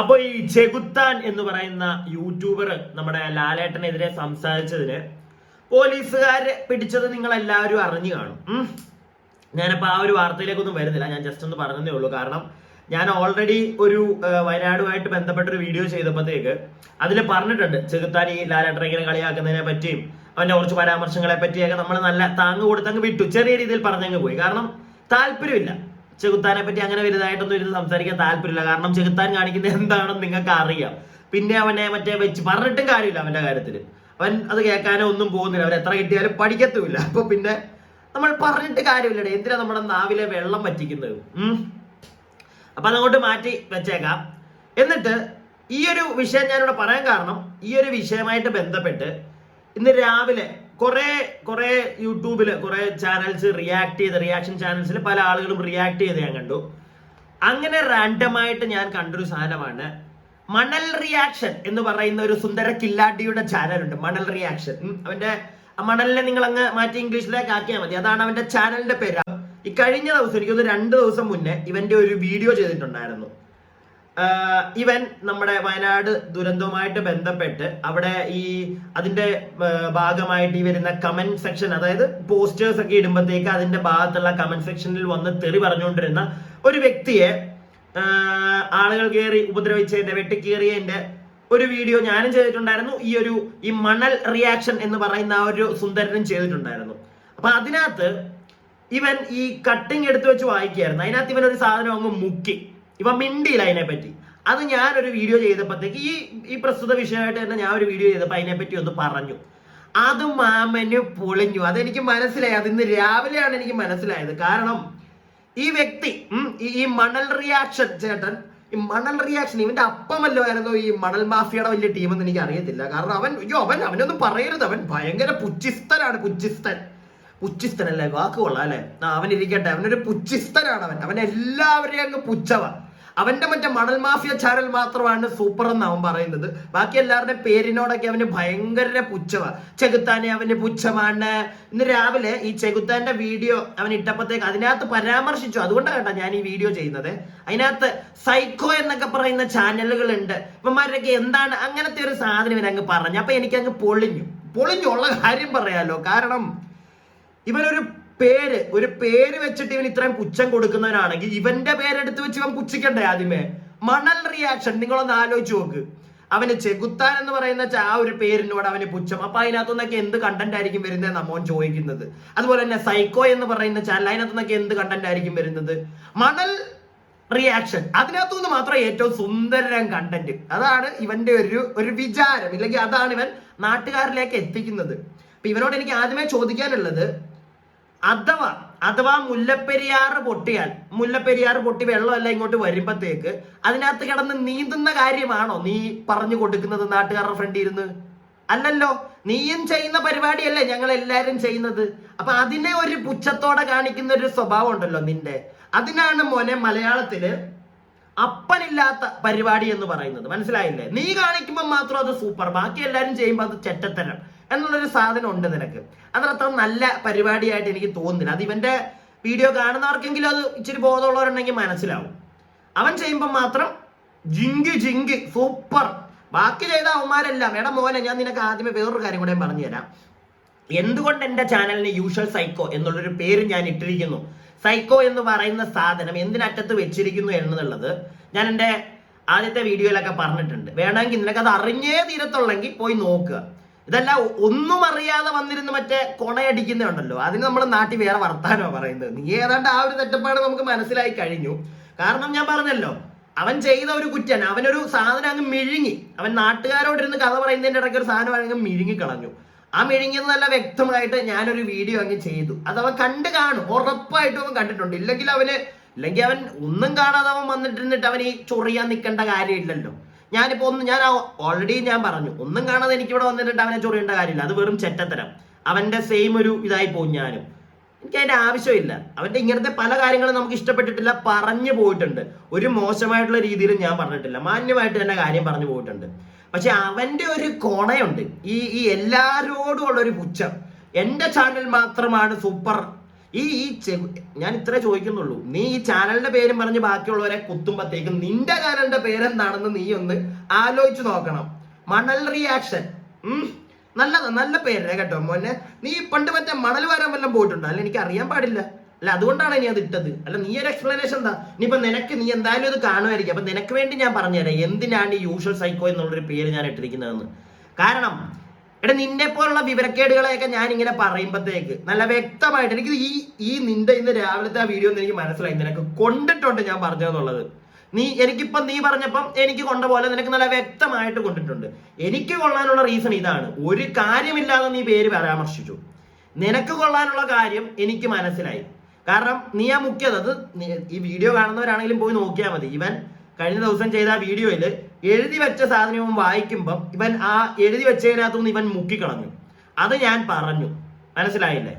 അപ്പൊ ഈ ചെകുത്താൻ എന്ന് പറയുന്ന യൂട്യൂബർ നമ്മുടെ ലാലേട്ടനെതിരെ സംസാരിച്ചതിന് പോലീസുകാര് പിടിച്ചത് നിങ്ങൾ എല്ലാവരും അറിഞ്ഞു കാണും. ഞാനിപ്പോ ആ ഒരു വാർത്തയിലേക്കൊന്നും വരുന്നില്ല, ഞാൻ ജസ്റ്റ് ഒന്ന് പറഞ്ഞതേ ഉള്ളൂ. കാരണം ഞാൻ ഓൾറെഡി ഒരു വയനാടുമായിട്ട് ബന്ധപ്പെട്ട ഒരു വീഡിയോ ചെയ്തപ്പോഴത്തേക്ക് അതിൽ പറഞ്ഞിട്ടുണ്ട് ചെകുത്താൻ ഈ ലാലേട്ടനെ ഇങ്ങനെ കളിയാക്കുന്നതിനെ പറ്റിയും അവന്റെ കുറച്ച് പരാമർശങ്ങളെ പറ്റിയൊക്കെ നമ്മൾ നല്ല താങ്ങ് കൊടുത്തങ്ങ് വിട്ടു, ചെറിയ രീതിയിൽ പറഞ്ഞങ്ങ് പോയി. കാരണം താല്പര്യമില്ല, ചെകുത്താനെ പറ്റി അങ്ങനെ വലുതായിട്ടൊന്നും ഇരുന്ന് സംസാരിക്കാൻ താല്പര്യമില്ല. കാരണം ചെകുത്താൻ കാണിക്കുന്നത് എന്താണെന്ന് നിങ്ങൾക്ക് അറിയാം. പിന്നെ അവനെ മറ്റേ വെച്ച് പറഞ്ഞിട്ടും കാര്യമില്ല അവന്റെ കാര്യത്തിൽ. അവൻ അത് കേൾക്കാനോ ഒന്നും പോകുന്നില്ല, അവൻ എത്ര കിട്ടിയാലും പഠിക്കത്തുമില്ല. അപ്പൊ പിന്നെ നമ്മൾ പറഞ്ഞിട്ട് കാര്യമില്ലടേ, എന്തിനാ നമ്മുടെ നാവിലെ വെള്ളം വറ്റിക്കുന്നത്? അപ്പൊ അതങ്ങോട്ട് മാറ്റി വെച്ചേക്കാം. എന്നിട്ട് ഈ ഒരു വിഷയം ഞാനിവിടെ പറയാൻ കാരണം, ഈ ഒരു വിഷയമായിട്ട് ബന്ധപ്പെട്ട് ഇന്ന് രാവിലെ കുറെ യൂട്യൂബില് കുറെ ചാനൽസ് റിയാക്ഷൻ ചാനൽസിൽ പല ആളുകളും റിയാക്ട് ചെയ്ത് ഞാൻ കണ്ടു. അങ്ങനെ റാൻഡമായിട്ട് ഞാൻ കണ്ടൊരു സാധനമാണ് മണൽ റിയാക്ഷൻ എന്ന് പറയുന്ന ഒരു സുന്ദര കില്ലാഡിയുടെ ചാനലുണ്ട്. മണൽ റിയാക്ഷൻ, അവന്റെ മണലിനെ നിങ്ങൾ അങ്ങ് മാറ്റി ഇംഗ്ലീഷിലേക്ക് ആക്കിയാൽ മതി, അതാണ് അവന്റെ ചാനലിന്റെ പേര്. ഈ കഴിഞ്ഞ ദിവസം, എനിക്കൊന്ന് 2 ദിവസം മുന്നേ ഇവന്റെ ഒരു വീഡിയോ ചെയ്തിട്ടുണ്ടായിരുന്നു. ഇവൻ നമ്മുടെ വയനാട് ദുരന്തവുമായിട്ട് ബന്ധപ്പെട്ട് അവിടെ ഈ അതിന്റെ ഭാഗമായിട്ട് ഈ വരുന്ന കമന്റ് സെക്ഷൻ, അതായത് പോസ്റ്റേഴ്സ് ഒക്കെ ഇടുമ്പോഴത്തേക്ക് അതിന്റെ ഭാഗത്തുള്ള കമന്റ് സെക്ഷനിൽ വന്ന് തെറി പറഞ്ഞുകൊണ്ടിരുന്ന ഒരു വ്യക്തിയെ ആളുകൾ കയറി ഉപദ്രവിച്ചതിന്റെ വെട്ടിക്കേറിയതിന്റെ ഒരു വീഡിയോ ഞാനും ചെയ്തിട്ടുണ്ടായിരുന്നു. ഈ മണൽ റിയാക്ഷൻ എന്ന് പറയുന്ന ആ ഒരു സുന്ദരനും ചെയ്തിട്ടുണ്ടായിരുന്നു. അപ്പൊ അതിനകത്ത് ഇവൻ ഈ കട്ടിങ് എടുത്തു വെച്ച് വായിക്കുകയായിരുന്നു. അതിനകത്ത് ഇവൻ ഒരു സാധനം അങ്ങ് മുക്കി, ഇവൻ മിണ്ടിയില്ല അതിനെപ്പറ്റി. അത് ഞാനൊരു വീഡിയോ ചെയ്തപ്പോഴത്തേക്ക് ഈ പ്രസ്തുത വിഷയമായിട്ട് തന്നെ ഞാൻ ഒരു വീഡിയോ ചെയ്തപ്പോൾ അതിനെപ്പറ്റി ഒന്ന് പറഞ്ഞു. അത് മാമന് പൊളിഞ്ഞു. അതെനിക്ക് മനസ്സിലായി, അത് ഇന്ന് രാവിലെയാണ് എനിക്ക് മനസ്സിലായത്. കാരണം ഈ വ്യക്തി ഈ മണൽ റിയാക്ഷൻ ചേട്ടൻ, ഈ മണൽ റിയാക്ഷൻ ഇവന്റെ അപ്പമല്ലോ ആയിരുന്നോ ഈ മണൽ മാഫിയയുടെ വലിയ ടീമെന്ന് എനിക്ക് അറിയത്തില്ല. കാരണം അവനൊന്നും പറയരുത്, അവൻ ഭയങ്കര പുച്ചിസ്തനാണ്. പുച്ചിസ്തനല്ലേ വാക്ക് കൊള്ളാം അല്ലെ? അവൻ ഇരിക്കട്ടെ, അവനൊരു പുച്ചിസ്തനാണ്. അവൻ എല്ലാവരെയും അങ്ങ് പുച്ഛവ. അവന്റെ മറ്റേ മണൽ മാഫിയ ചാനൽ മാത്രമാണ് സൂപ്പർ എന്ന് അവൻ പറയുന്നത്. ബാക്കി എല്ലാവരുടെ പേരിനോടൊക്കെ അവന് ഭയങ്കര പുച്ഛവ. ചെകുത്താനെ അവന് പുച്ഛമാണ്. ഇന്ന് രാവിലെ ഈ ചെകുത്താന്റെ വീഡിയോ അവൻ ഇട്ടപ്പോഴത്തേക്ക് അതിനകത്ത് പരാമർശിച്ചു. അതുകൊണ്ടാണ് കേട്ടോ ഞാൻ ഈ വീഡിയോ ചെയ്യുന്നത്. അതിനകത്ത് സൈക്കോ എന്നൊക്കെ പറയുന്ന ചാനലുകൾ ഉണ്ട്, ഇവന്മാരൊക്കെ എന്താണ് അങ്ങനത്തെ ഒരു സാധനം ഇവനങ്ങ് പറഞ്ഞു. അപ്പൊ എനിക്കങ്ങ് പൊളിഞ്ഞുള്ള കാര്യം പറയാലോ. കാരണം ഇവനൊരു പേര് വെച്ചിട്ട് ഇവൻ ഇത്രയും പുച്ഛം കൊടുക്കുന്നവനാണെങ്കിൽ ഇവന്റെ പേരെടുത്ത് വെച്ച് ഇവൻ പുച്ഛിക്കണ്ടേ ആദ്യമേ? മണൽ റിയാക്ഷൻ, നിങ്ങളൊന്ന് ആലോചിച്ച് നോക്ക്. അവന് ചെകുത്താൻ എന്ന് പറയുന്ന ആ ഒരു പേരിനോട് അവന് പുച്ഛം. അപ്പൊ അതിനകത്തുനിന്നൊക്കെ എന്ത് കണ്ടന്റ് ആയിരിക്കും വരുന്നത് നമ്മോൻ ചോദിക്കുന്നത്. അതുപോലെ തന്നെ സൈക്കോ എന്ന് പറയുന്ന ചാനൽ, അതിനകത്തുനിന്നൊക്കെ എന്ത് കണ്ടന്റ് ആയിരിക്കും വരുന്നത്? മണൽ റിയാക്ഷൻ, അതിനകത്തുനിന്ന് മാത്രം ഏറ്റവും സുന്ദരം കണ്ടന്റ്. അതാണ് ഇവന്റെ ഒരു വിചാരം, ഇല്ലെങ്കിൽ അതാണ് ഇവൻ നാട്ടുകാരിലേക്ക് എത്തിക്കുന്നത്. അപ്പൊ ഇവനോട് എനിക്ക് ആദ്യമേ ചോദിക്കാനുള്ളത്, അഥവാ മുല്ലപ്പെരിയാറ് പൊട്ടി വെള്ളമല്ല ഇങ്ങോട്ട് വരുമ്പത്തേക്ക് അതിനകത്ത് കിടന്ന് നീന്തുന്ന കാര്യമാണോ നീ പറഞ്ഞു കൊടുക്കുന്നത് നാട്ടുകാരുടെ ഫ്രണ്ടിൽ ഇരുന്ന്? അല്ലല്ലോ, നീയും ചെയ്യുന്ന പരിപാടിയല്ലേ ഞങ്ങൾ എല്ലാരും ചെയ്യുന്നത്. അപ്പൊ അതിനെ ഒരു പുച്ഛത്തോടെ കാണിക്കുന്ന ഒരു സ്വഭാവം ഉണ്ടല്ലോ നിന്റെ, അതിനാണ് മോനെ മലയാളത്തില് അപ്പനില്ലാത്ത പരിപാടി എന്ന് പറയുന്നത്. മനസ്സിലായില്ലേ? നീ കാണിക്കുമ്പോൾ മാത്രം അത് സൂപ്പർ, ബാക്കി എല്ലാരും ചെയ്യുമ്പോൾ അത് ചെറ്റത്തരം എന്നുള്ളൊരു സാധനം ഉണ്ട് നിനക്ക്. അതത്ര നല്ല പരിപാടിയായിട്ട് എനിക്ക് തോന്നുന്നില്ല. അത് ഇവന്റെ വീഡിയോ കാണുന്നവർക്കെങ്കിലും അത് ഇച്ചിരി ബോധമുള്ളവരുണ്ടെങ്കിൽ മനസ്സിലാവും. അവൻ ചെയ്യുമ്പോൾ മാത്രം ജിങ്കി സൂപ്പർ, ബാക്കി ചെയ്ത അവന്മാരെല്ലാം. എടാ മോനെ, ഞാൻ നിനക്ക് ആദ്യമേ വേറൊരു കാര്യം കൂടെ പറഞ്ഞു തരാം. എന്തുകൊണ്ട് എന്റെ ചാനലിന് യൂഷ്വൽ സൈക്കോ എന്നുള്ളൊരു പേര് ഞാൻ ഇട്ടിരിക്കുന്നു. സൈക്കോ എന്ന് പറയുന്ന സാധനം എന്തിനറ്റത്ത് വെച്ചിരിക്കുന്നു എന്നുള്ളത് ഞാൻ എൻ്റെ ആദ്യത്തെ വീഡിയോയിലൊക്കെ പറഞ്ഞിട്ടുണ്ട്. വേണമെങ്കിൽ നിനക്കത് അറിഞ്ഞേ തീരത്തുള്ളെങ്കിൽ പോയി നോക്കുക. ഇതല്ല ഒന്നും അറിയാതെ വന്നിരുന്ന് മറ്റേ കൊണയടിക്കുന്നുണ്ടല്ലോ, അതിന് നമ്മുടെ നാട്ടിൽ വേറെ വർത്താനോ പറയുന്നത്. നീ ഏതാണ്ട് ആ ഒരു തെറ്റപ്പാട് നമുക്ക് മനസ്സിലായി കഴിഞ്ഞു. കാരണം ഞാൻ പറഞ്ഞല്ലോ, അവൻ ചെയ്ത ഒരു കുറ്റൻ, അവനൊരു സാധനം അങ്ങ് മിഴുങ്ങി. അവൻ നാട്ടുകാരോടിരുന്ന് കഥ പറയുന്നതിന്റെ ഇടയ്ക്ക് ഒരു സാധനം അങ്ങ് മിഴുങ്ങി കളഞ്ഞു. ആ മിഴുങ്ങിയത് നല്ല വ്യക്തമായിട്ട് ഞാനൊരു വീഡിയോ അങ്ങ് ചെയ്തു. അത് അവൻ കണ്ടു കാണും, ഉറപ്പായിട്ടും അവൻ കണ്ടിട്ടുണ്ട്. ഇല്ലെങ്കിൽ അവൻ ഒന്നും കാണാതെ അവൻ വന്നിട്ടിരുന്നിട്ട് അവൻ ഈ ചൊറിയാൻ നിൽക്കേണ്ട കാര്യമില്ലല്ലോ. ഞാൻ ഓൾറെഡി ഞാൻ പറഞ്ഞു, ഒന്നും കാണാതെ എനിക്ക് ഇവിടെ വന്നിട്ട് അവനെ ചൊറിയേണ്ട കാര്യമില്ല. അത് വെറും ചെറ്റത്തരം. അവന്റെ സെയിം ഒരു ഇതായി പോകും. എനിക്ക് അതിന്റെ ആവശ്യമില്ല. അവന്റെ ഇങ്ങനത്തെ പല കാര്യങ്ങളും നമുക്ക് ഇഷ്ടപ്പെട്ടിട്ടില്ല, പറഞ്ഞു പോയിട്ടുണ്ട്. ഒരു മോശമായിട്ടുള്ള രീതിയിലും ഞാൻ പറഞ്ഞിട്ടില്ല, മാന്യമായിട്ട് തന്നെ കാര്യം പറഞ്ഞു പോയിട്ടുണ്ട്. പക്ഷെ അവന്റെ ഒരു കോണയുണ്ട്, ഈ എല്ലാരോടും ഉള്ള ഒരു പുച്ഛം. എന്റെ ചാനൽ മാത്രമാണ് സൂപ്പർ, ഞാൻ ഇത്രേ ചോദിക്കുന്നുള്ളൂ, നീ ഈ ചാനലിന്റെ പേരും പറഞ്ഞ് ബാക്കിയുള്ളവരെ കുത്തുമ്പത്തേക്കും നിന്റെ ചാനലിന്റെ പേരെന്താണെന്ന് നീ ഒന്ന് ആലോചിച്ച് നോക്കണം. മണൽ റിയാക്ഷൻ. നല്ല പേരല്ലേ കേട്ടോ മോനെ. നീ പണ്ട് മറ്റേ മണൽ വരാൻ വല്ലതും പോയിട്ടുണ്ടോ? അല്ല, എനിക്ക് അറിയാൻ പാടില്ല. അല്ല, അതുകൊണ്ടാണ് നീ അത് ഇട്ടത്. അല്ല, നീ ഒരു എക്സ്പ്ലനേഷൻ എന്താ? ഇനിയിപ്പോ നീ എന്തായാലും ഇത് കാണുമായിരിക്കും. അപ്പൊ നിനക്ക് വേണ്ടി ഞാൻ പറഞ്ഞുതരാം എന്തിനാണ് ഈ യൂഷ്വൽ സൈക്കോ എന്നുള്ളൊരു പേര് ഞാൻ ഇട്ടിരിക്കുന്നതെന്ന്. കാരണം നിന്നെ പോലുള്ള വിവരക്കേടുകളെയൊക്കെ ഞാൻ ഇങ്ങനെ പറയുമ്പോഴത്തേക്ക് നല്ല വ്യക്തമായിട്ട് എനിക്ക് നിന്റെ ഇന്ന് രാവിലത്തെ ആ വീഡിയോ എനിക്ക് മനസ്സിലായി, നിനക്ക് കൊണ്ടിട്ടുണ്ട് ഞാൻ പറഞ്ഞതെന്നുള്ളത്. നീ പറഞ്ഞപ്പം എനിക്ക് കൊണ്ട പോലെ നിനക്ക് നല്ല വ്യക്തമായിട്ട് കൊണ്ടിട്ടുണ്ട്. എനിക്ക് കൊള്ളാനുള്ള റീസൺ ഇതാണ്. ഒരു കാര്യമില്ലാതെ നീ പേര് പരാമർശിച്ചു. നിനക്ക് കൊള്ളാനുള്ള കാര്യം എനിക്ക് മനസ്സിലായി. കാരണം നീ ആ മുഖ്യത് ഈ വീഡിയോ കാണുന്നവരാണെങ്കിലും പോയി നോക്കിയാൽ മതി. ഇവൻ കഴിഞ്ഞ ദിവസം ചെയ്ത ആ വീഡിയോയിൽ എഴുതി വെച്ച സാധനവും വായിക്കുമ്പം ഇവൻ ആ എഴുതി വെച്ചതിനകത്തുനിന്ന് ഇവൻ മുക്കിക്കളഞ്ഞു. അത് ഞാൻ പറഞ്ഞു, മനസ്സിലായില്ലേ?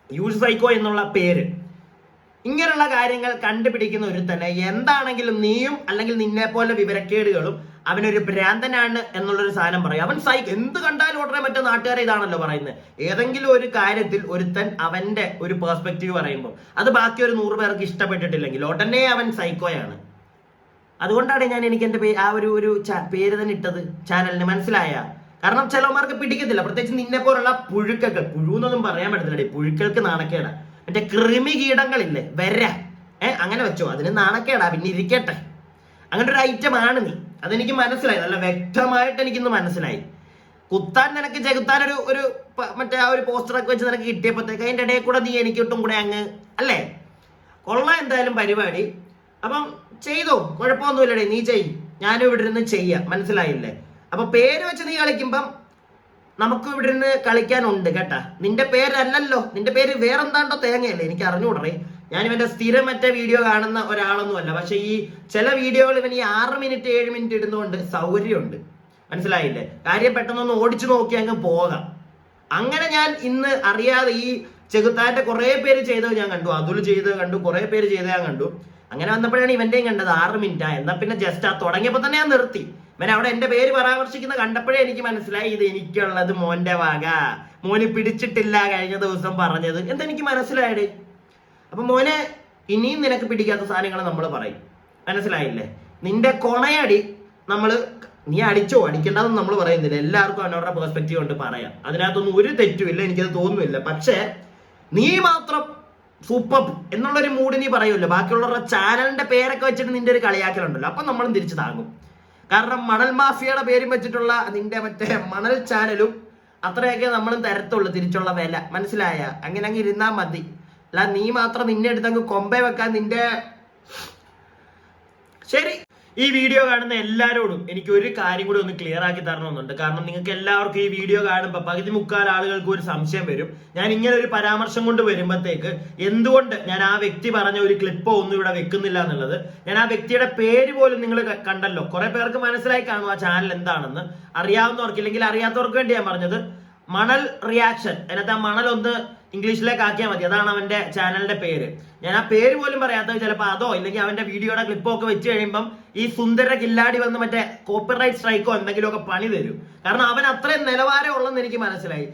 യൂസ് സൈക്കോ എന്നുള്ള പേര്. ഇങ്ങനെയുള്ള കാര്യങ്ങൾ കണ്ടുപിടിക്കുന്ന ഒരു തന്നെ എന്താണെങ്കിലും നീയും അല്ലെങ്കിൽ നിന്നെ പോലെ വിവരക്കേടുകളും അവനൊരു ഭ്രാന്തനാണ് എന്നുള്ളൊരു സാധനം പറയും. അവൻ എന്ത് കണ്ടാലും ഉടനെ മറ്റേ നാട്ടുകാരെ ഇതാണല്ലോ പറയുന്നത്. ഏതെങ്കിലും ഒരു കാര്യത്തിൽ ഒരുത്തൻ അവന്റെ ഒരു പെർസ്പെക്റ്റീവ് പറയുമ്പോൾ അത് ബാക്കി ഒരു 100 പേർക്ക് ഇഷ്ടപ്പെട്ടിട്ടില്ലെങ്കിൽ ഉടനെ അവൻ സൈക്കോയാണ്. അതുകൊണ്ടാണ് ഞാൻ എനിക്ക് എന്റെ ആ ഒരു പേര് തന്നെ ഇട്ടത് ചാനലിന്, മനസ്സിലായ? കാരണം ചിലവന്മാർക്ക് പിടിക്കത്തില്ല, പ്രത്യേകിച്ച് നിന്നെ പോലുള്ള പുഴുക്കൾക്ക്. പുഴുന്നൊന്നും പറയാൻ പറ്റത്തില്ല, പുഴുക്കൾക്ക് നാണക്കേടാ. മറ്റേ കൃമി കീടങ്ങളില്ലേ, അങ്ങനെ വെച്ചോ, അതിന് നാണക്കേടാ. പിന്നെ ഇരിക്കട്ടെ, അങ്ങനെ ഒരു ഐറ്റം ആണ് നീ. അതെനിക്ക് മനസ്സിലായി, നല്ല വ്യക്തമായിട്ട് എനിക്കിന്ന് മനസ്സിലായി. കുത്താൻ നിനക്ക് ചെകുത്താൻ ഒരു മറ്റേ ആ ഒരു പോസ്റ്ററൊക്കെ വെച്ച് നിനക്ക് കിട്ടിയപ്പോഴത്തേക്ക് അതിന്റെ ഇടയിൽ കൂടെ നീ എനിക്കിട്ടും കൂടെ അങ്ങ് അല്ലേ. കൊള്ളാം എന്തായാലും പരിപാടി. അപ്പം ചെയ്തോ, കുഴപ്പമൊന്നുമില്ലടേ, നീ ചെയ്യും, ഞാനും ഇവിടെ ഇരുന്ന് ചെയ്യാം, മനസ്സിലായില്ലേ? അപ്പൊ പേര് വെച്ച് നീ കളിക്കുമ്പം നമുക്ക് ഇവിടെ ഇരുന്ന് കളിക്കാനുണ്ട് കേട്ടാ. നിന്റെ പേരല്ലല്ലോ, നിന്റെ പേര് വേറെന്താണ്ടോ തേങ്ങയല്ലേ, എനിക്ക് അറിഞ്ഞുകൂടറേ. ഞാൻ ഇവന്റെ സ്ഥിരം മറ്റേ വീഡിയോ കാണുന്ന ഒരാളൊന്നുമല്ല. പക്ഷെ ഈ ചില വീഡിയോകൾ ഇവൻ ഈ 6 മിനിറ്റ് 7 മിനിറ്റ് ഇടുന്നതുകൊണ്ട് സൗകര്യമുണ്ട്, മനസ്സിലായില്ലേ? കാര്യം പെട്ടെന്നൊന്ന് ഓടിച്ചു നോക്കി അങ്ങ് പോകാം. അങ്ങനെ ഞാൻ ഇന്ന് അറിയാതെ ഈ ചെകുത്താന്റെ കുറെ പേര് ചെയ്തത് ഞാൻ കണ്ടു, അതുൽ ചെയ്തത് കണ്ടു, കുറെ പേര് ചെയ്തത് ഞാൻ കണ്ടു. അങ്ങനെ വന്നപ്പോഴാണ് ഇവന്റെയും കണ്ടത് 6 മിനിറ്റ്. എന്നാ പിന്നെ ജസ്റ്റ് ആ തുടങ്ങിയപ്പോ തന്നെ ഞാൻ നിർത്തി. ഇവൻ അവിടെ എന്റെ പേര് പരാമർശിക്കുന്ന കണ്ടപ്പോഴേ എനിക്ക് മനസ്സിലായി ഇത് എനിക്കുള്ളത് മോന്റെ വക. മോന് പിടിച്ചിട്ടില്ല കഴിഞ്ഞ ദിവസം പറഞ്ഞത് എന്തെനിക്ക് മനസ്സിലായത്. അപ്പൊ മോനെ, ഇനിയും നിനക്ക് പിടിക്കാത്ത സാധനങ്ങൾ നമ്മൾ പറയും, മനസ്സിലായില്ലേ? നിന്റെ കൊണയടി നീ അടിക്കണ്ടെന്ന് നമ്മൾ പറയുന്നില്ല. എല്ലാവർക്കും അവനവരുടെ പെർസ്പെക്റ്റീവ് കൊണ്ട് പറയാം, അതിനകത്തൊന്നും ഒരു തെറ്റുമില്ല, എനിക്കത് തോന്നുന്നില്ല. പക്ഷെ നീ മാത്രം സൂപ്പർ എന്നുള്ളൊരു മൂഡ് നീ പറയുമല്ലോ, ബാക്കിയുള്ളവരുടെ ചാനലിന്റെ പേരൊക്കെ വെച്ചിട്ട് നിന്റെ ഒരു കളിയാക്കലുണ്ടല്ലോ, അപ്പൊ നമ്മളും തിരിച്ചു താങ്ങും. കാരണം മണൽ മാഫിയയുടെ പേരും വെച്ചിട്ടുള്ള നിന്റെ മറ്റേ മണൽ ചാനലും അത്രയൊക്കെ നമ്മളും തരത്തുള്ളൂ തിരിച്ചുള്ള വില, മനസ്സിലായ? അങ്ങനെ അങ്ങ് ഇരുന്നാ മതി. അല്ല നീ മാത്രം നിന്നെ എടുത്തങ്ങ് കൊമ്പേ വെക്കാൻ നിന്റെ ശരി. ഈ വീഡിയോ കാണുന്ന എല്ലാവരോടും എനിക്ക് ഒരു കാര്യം കൂടി ഒന്ന് ക്ലിയർ ആക്കി തരണമെന്നുണ്ട്. കാരണം നിങ്ങൾക്ക് എല്ലാവർക്കും ഈ വീഡിയോ കാണുമ്പോൾ പകുതി മുക്കാൽ ആളുകൾക്ക് ഒരു സംശയം വരും. ഞാൻ ഇങ്ങനെ ഒരു പരാമർശം കൊണ്ട് വരുമ്പോഴത്തേക്ക് എന്തുകൊണ്ട് ഞാൻ ആ വ്യക്തി പറഞ്ഞ ഒരു ക്ലിപ്പോ ഒന്നും ഇവിടെ വെക്കുന്നില്ല എന്നുള്ളത്. ഞാൻ ആ വ്യക്തിയുടെ പേര് പോലും നിങ്ങൾ കണ്ടല്ലോ, കുറെ പേർക്ക് മനസ്സിലായി കാണും ആ ചാനൽ എന്താണെന്ന്. അറിയാവുന്നവർക്ക് ഇല്ലെങ്കിൽ അറിയാത്തവർക്ക് വേണ്ടി ഞാൻ പറഞ്ഞത്. മണൽ റിയാക്ഷൻ, അതിനകത്ത് ആ മണൽ ഒന്ന് ഇംഗ്ലീഷിലേക്ക് ആക്കിയാൽ മതി, അതാണ് അവന്റെ ചാനലിന്റെ പേര്. ഞാൻ ആ പേര് പോലും പറയാത്തത് ചിലപ്പോൾ അതോ ഇല്ലെങ്കിൽ അവന്റെ വീഡിയോയുടെ ക്ലിപ്പോ ഒക്കെ വെച്ച് കഴിയുമ്പം ഈ സുന്ദര കില്ലാടി വന്ന് മറ്റേ കോപ്പിറൈറ്റ് സ്ട്രൈക്കോ എന്തെങ്കിലുമൊക്കെ പണി തരും. കാരണം അവൻ അത്രയും നിലവാരം ഉള്ളെന്ന് എനിക്ക് മനസ്സിലായി.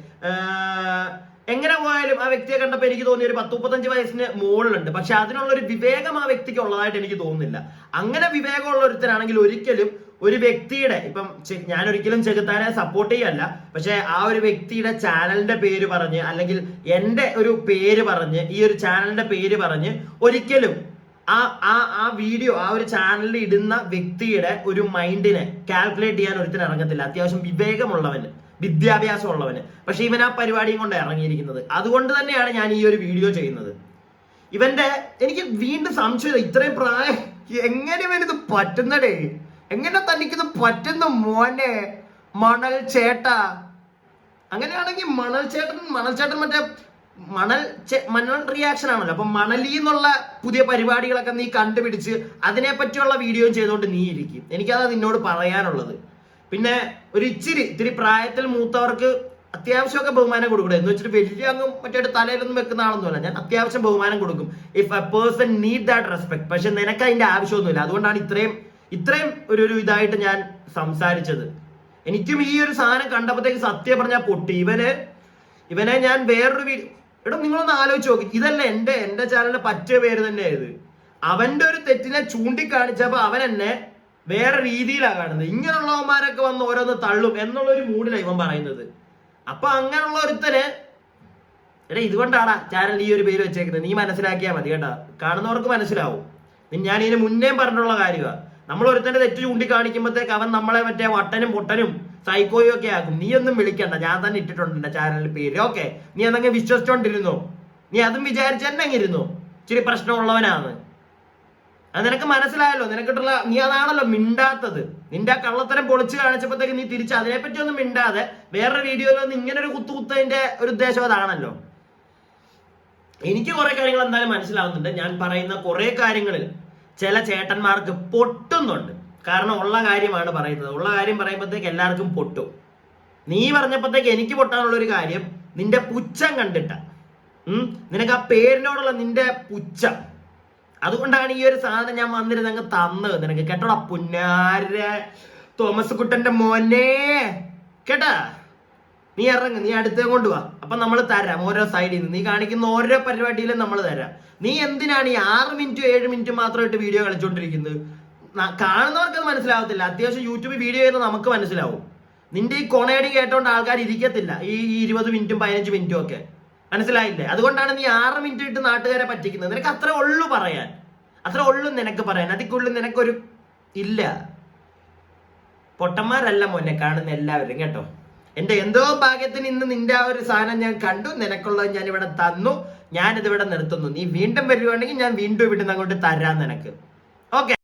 എങ്ങനെ പോയാലും ആ വ്യക്തിയെ കണ്ടപ്പോൾ എനിക്ക് തോന്നി ഒരു 10-35 വയസ്സിന് മുകളിലുണ്ട്. പക്ഷെ അതിനുള്ളൊരു വിവേകം ആ വ്യക്തിക്ക് ഉള്ളതായിട്ട് എനിക്ക് തോന്നുന്നില്ല. അങ്ങനെ വിവേകമുള്ള ഒരുത്തരാണെങ്കിൽ ഒരിക്കലും ഒരു വ്യക്തിയുടെ ഞാൻ ഒരിക്കലും ചെകുത്താനെ സപ്പോർട്ട് ചെയ്യല്ല, പക്ഷെ ആ ഒരു വ്യക്തിയുടെ ചാനലിന്റെ പേര് പറഞ്ഞ് അല്ലെങ്കിൽ എന്റെ ഒരു പേര് പറഞ്ഞ് ഈ ഒരു ചാനലിന്റെ പേര് പറഞ്ഞ് ഒരിക്കലും ആ വീഡിയോ ആ ഒരു ചാനലിൽ ഇടുന്ന വ്യക്തിയുടെ ഒരു മൈൻഡിനെ കാൽക്കുലേറ്റ് ചെയ്യാൻ ഒരുത്തിന് ഇറങ്ങത്തില്ല. അത്യാവശ്യം വിവേകമുള്ളവന്, വിദ്യാഭ്യാസം ഉള്ളവന്. പക്ഷെ ഇവൻ ആ പരിപാടിയും കൊണ്ട് ഇറങ്ങിയിരിക്കുന്നത്. അതുകൊണ്ട് തന്നെയാണ് ഞാൻ ഈ ഒരു വീഡിയോ ചെയ്യുന്നത്. എനിക്ക് വീണ്ടും സംശയം, ഇത്രയും പ്രായം എങ്ങനെ ഇവനിത് പറ്റുന്നടേ, എങ്ങനെ തനിക്കിത് പറ്റുന്ന മോനെ മണൽ ചേട്ടാ? അങ്ങനെയാണെങ്കിൽ മണൽ ചേട്ടൻ മറ്റേ മണൽ റിയാക്ഷൻ ആണല്ലോ. അപ്പൊ മണലി എന്നുള്ള പുതിയ പരിപാടികളൊക്കെ നീ കണ്ടുപിടിച്ച് അതിനെ പറ്റിയുള്ള വീഡിയോ ചെയ്തുകൊണ്ട് നീ ഇരിക്കും. എനിക്കതാ നിന്നോട് പറയാനുള്ളത്. പിന്നെ ഇത്തിരി പ്രായത്തിൽ മൂത്തവർക്ക് അത്യാവശ്യമൊക്കെ ബഹുമാനം കൊടുക്കണം. എന്ന് വെച്ചിട്ട് വലിയ അങ്ങ് മറ്റേ തലയിലൊന്നും വെക്കുന്ന ആളൊന്നുമല്ല ഞാൻ. അത്യാവശ്യം ബഹുമാനം കൊടുക്കും if A person need that respect. പക്ഷെ നിനക്ക് അതിന്റെ ആവശ്യമൊന്നുമില്ല. അതുകൊണ്ടാണ് ഇത്രയും ഒരു ഇതായിട്ട് ഞാൻ സംസാരിച്ചത്. എനിക്കും ഈ ഒരു സാധനം കണ്ടപ്പോഴത്തേക്ക് സത്യം പറഞ്ഞാൽ പൊട്ടി. ഇവനെ ഞാൻ വേറൊരു എടാ നിങ്ങളൊന്ന് ആലോചിച്ച് നോക്കി, ഇതല്ല എന്റെ ചാനലിന്റെ പറ്റിയ പേര് തന്നെയായത്. അവന്റെ ഒരു തെറ്റിനെ ചൂണ്ടിക്കാണിച്ചപ്പോ അവൻ എന്നെ വേറെ രീതിയിലാണ് കാണുന്നത്. ഇങ്ങനെയുള്ളവന്മാരൊക്കെ വന്ന് ഓരോന്ന് തള്ളും എന്നുള്ളൊരു മൂഡിലാണ് ഇവൻ പറയുന്നത്. അപ്പൊ അങ്ങനെയുള്ള ഒരുത്തന് എടാ ഇതുകൊണ്ടാടാ ചാനൽ ഈ ഒരു പേര് വെച്ചേക്കുന്നത്. നീ മനസ്സിലാക്കിയാൽ മതി കേട്ടാ, കാണുന്നവർക്ക് മനസ്സിലാവും. ഞാൻ ഇതിന് മുന്നേ പറഞ്ഞിട്ടുള്ള കാര്യമാണ്. നമ്മൾ ഒരുത്തന്റെ തെറ്റ് ചൂണ്ടിക്കാണിക്കുമ്പോഴത്തേക്ക് അവൻ നമ്മളെ മറ്റേ വട്ടനും പൊട്ടനും സൈക്കോയും ഒക്കെ ആക്കും. നീ ഒന്നും വിളിക്കണ്ട, ഞാൻ തന്നെ ഇട്ടിട്ടുണ്ട് എന്റെ ചാനലിൽ പേര്. ഓക്കെ, നീ അതങ്ങ് വിശ്വസിച്ചോണ്ടിരുന്നോ, നീ അതും വിചാരിച്ച് തന്നെ അങ്ങിരുന്നു ഇച്ചിരി പ്രശ്നമുള്ളവനാണ്. അത് നിനക്ക് മനസ്സിലായല്ലോ. നിനക്കിട്ടുള്ള നീ അതാണല്ലോ മിണ്ടാത്തത്. നിന്റെ ആ കള്ളത്തരം പൊളിച്ച് കാണിച്ചപ്പോഴത്തേക്ക് നീ തിരിച്ച് അതിനെപ്പറ്റി ഒന്നും മിണ്ടാതെ വേറൊരു വീഡിയോയിൽ വന്ന് ഇങ്ങനെ ഒരു കുത്തുകുത്തതിന്റെ ഒരു ഉദ്ദേശം അതാണല്ലോ. എനിക്ക് കുറെ കാര്യങ്ങൾ എന്തായാലും മനസ്സിലാവുന്നുണ്ട്. ഞാൻ പറയുന്ന കുറെ കാര്യങ്ങളിൽ ചില ചേട്ടന്മാർക്ക് പൊട്ടുന്നുണ്ട്. കാരണം ഉള്ള കാര്യമാണ് പറയുന്നത്. ഉള്ള കാര്യം പറയുമ്പോഴത്തേക്ക് എല്ലാവർക്കും പൊട്ടും. നീ പറഞ്ഞപ്പോഴത്തേക്ക് എനിക്ക് പൊട്ടാനുള്ള ഒരു കാര്യം നിന്റെ പുച്ഛം കണ്ടിട്ട. നിനക്ക് ആ പേരിനോടുള്ള നിന്റെ പുച്ഛം, അതുകൊണ്ടാണ് ഈ ഒരു സാധനം ഞാൻ വന്നിരുന്ന് അങ്ങ് തന്നത് നിനക്ക്. കേട്ടോടാ പുന്നാര തോമസ് കുട്ടന്റെ മോനെ, കേട്ടാ. നീ ഇറങ്ങ്, നീ അടുത്തേ കൊണ്ടുവാ. അപ്പൊ നമ്മൾ തരാം ഓരോ സൈഡിൽ നിന്ന്. നീ കാണിക്കുന്ന ഓരോ പരിപാടിയിലും നമ്മൾ തരാം. നീ എന്തിനാണ് ഈ 6 മിനിറ്റും 7 മിനിറ്റും മാത്രമായിട്ട് വീഡിയോ കളിച്ചോണ്ടിരിക്കുന്നത്? കാണുന്നവർക്ക് അത് മനസ്സിലാവത്തില്ല. അത്യാവശ്യം യൂട്യൂബ് വീഡിയോ ചെയ്യുന്നത് നമുക്ക് മനസ്സിലാവും. നിന്റെ ഈ കൊണയടി കേട്ടോണ്ട് ആൾക്കാർ ഇരിക്കത്തില്ല ഈ 20 മിനിറ്റും 15 മിനിറ്റും ഒക്കെ. മനസ്സിലായില്ലേ? അതുകൊണ്ടാണ് നീ 6 മിനിറ്റ് ഇട്ട് നാട്ടുകാരെ പറ്റിക്കുന്നത്. നിനക്ക് അത്ര ഉള്ളു പറയാൻ, അത്ര ഉള്ളു നിനക്ക് പറയാൻ. അതിക്കുള്ളിൽ നിനക്കൊരു ഇല്ല. പൊട്ടന്മാരല്ല മോനെ കാണുന്ന എല്ലാവരും, കേട്ടോ. എന്റെ എന്തോ ഭാഗ്യത്തിന് ഇന്ന് നിന്റെ ആ ഒരു സാധനം ഞാൻ കണ്ടു. നിനക്കുള്ളത് ഞാൻ ഇവിടെ തന്നു. ഞാനിത് ഇവിടെ നിർത്തുന്നു. നീ വീണ്ടും വരുവാണെങ്കിൽ ഞാൻ വീണ്ടും ഇവിടുന്ന് അങ്ങോട്ട് തരാം നിനക്ക്. ഓക്കെ.